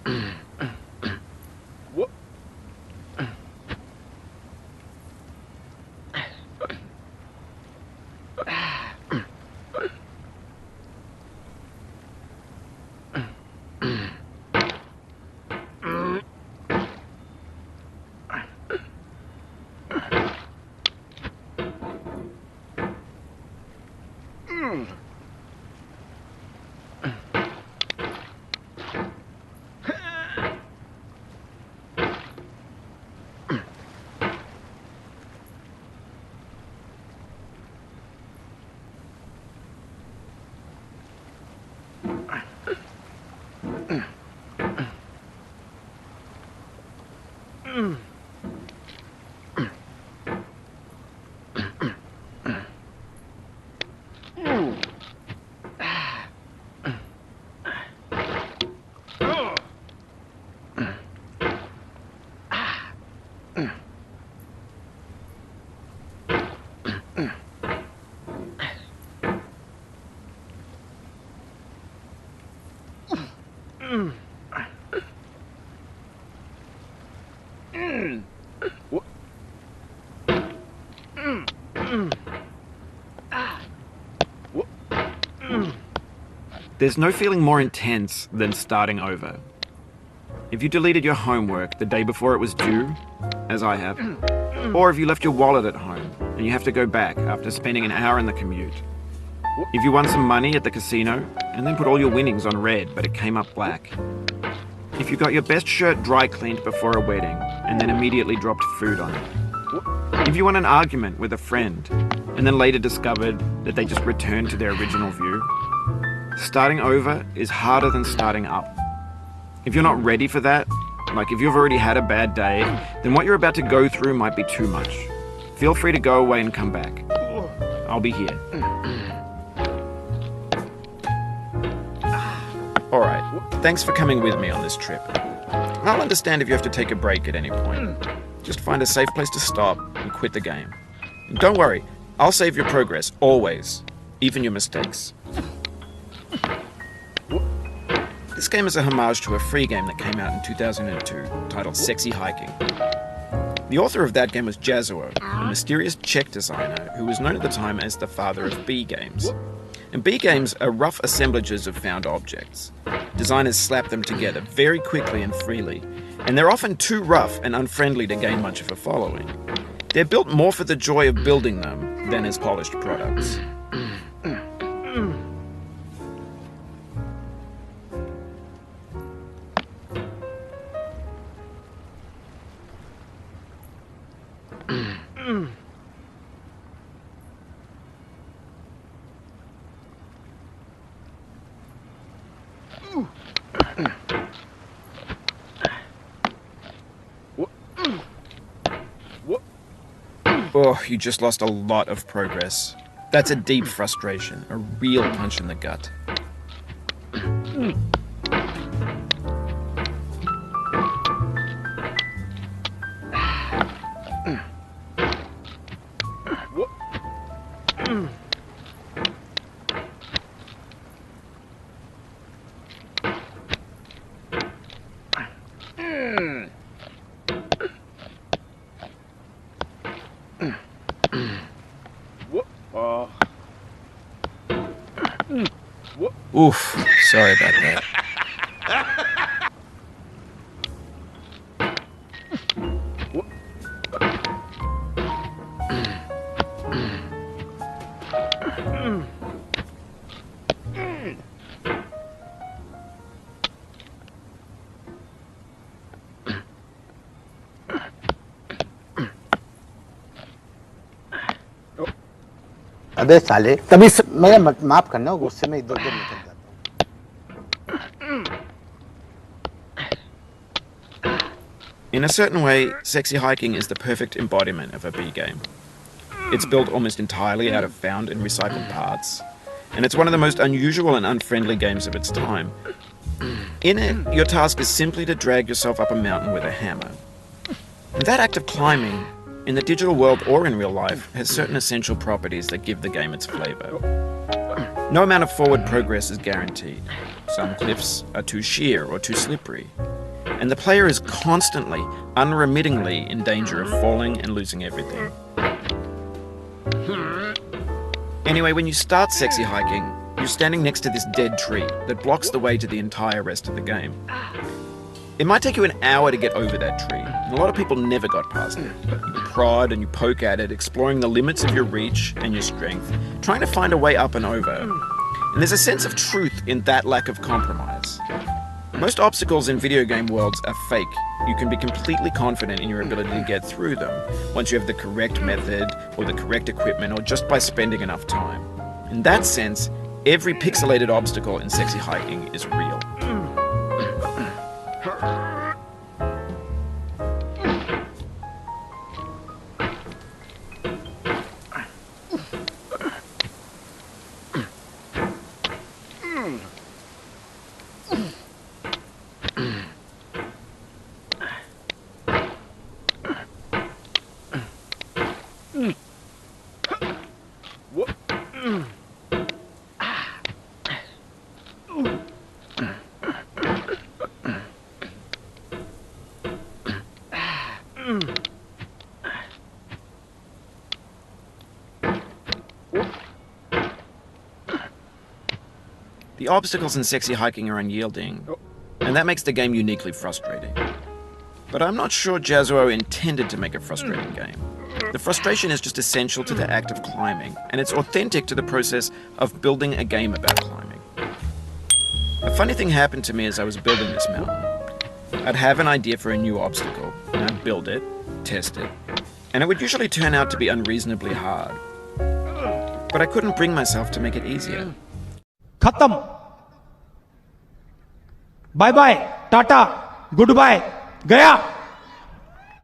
What? There's no feeling more intense than starting over. If you deleted your homework the day before it was due, as I have, or if you left your wallet at home and you have to go back after spending an hour in the commute. If you won some money at the casino and then put all your winnings on red but it came up black. If you got your best shirt dry cleaned before a wedding and then immediately dropped food on it. If you won an argument with a friend and then later discovered that they just returned to their original view. Starting over is harder than starting up. If you're not ready for that, like if you've already had a bad day, then what you're about to go through might be too much. Feel free to go away and come back. I'll be here. Alright, thanks for coming with me on this trip. I'll understand if you have to take a break at any point. Just find a safe place to stop and quit the game. And don't worry, I'll save your progress, always. Even your mistakes. This game is a homage to a free game that came out in 2002, titled Sexy Hiking. The author of that game was Jazzuo, a mysterious Czech designer who was known at the time as the father of B games. And B games are rough assemblages of found objects. Designers slap them together very quickly and freely, and they're often too rough and unfriendly to gain much of a following. They're built more for the joy of building them than as polished products. Oh, you just lost a lot of progress. That's a deep frustration, a real punch in the gut. Oof, sorry about that. अबे साले तभी मैं माफ करना गुस्से में इधर उधर निकल जाता हूँ. In a certain way, Sexy Hiking is the perfect embodiment of a B game. It's built almost entirely out of found and recycled parts, and it's one of the most unusual and unfriendly games of its time. In it, your task is simply to drag yourself up a mountain with a hammer. And that act of climbing, in the digital world or in real life, has certain essential properties that give the game its flavor. No amount of forward progress is guaranteed. Some cliffs are too sheer or too slippery. and the player is constantly, unremittingly in danger of falling and losing everything. Anyway, when you start sexy hiking, you're standing next to this dead tree that blocks the way to the entire rest of the game. It might take you an hour to get over that tree, and a lot of people never got past it. You prod and you poke at it, exploring the limits of your reach and your strength, trying to find a way up and over. And there's a sense of truth in that lack of compromise. Most obstacles in video game worlds are fake. You can be completely confident in your ability to get through them once you have the correct method or the correct equipment or just by spending enough time. In that sense, every pixelated obstacle in sexy hiking is real. The obstacles in sexy hiking are unyielding, and that makes the game uniquely frustrating. But I'm not sure Jazzuo intended to make a frustrating game. The frustration is just essential to the act of climbing, and it's authentic to the process of building a game about climbing. A funny thing happened to me as I was building this mountain. I'd have an idea for a new obstacle, and I'd build it, test it, and it would usually turn out to be unreasonably hard. But I couldn't bring myself to make it easier. खत्म bye bye tata good bye गया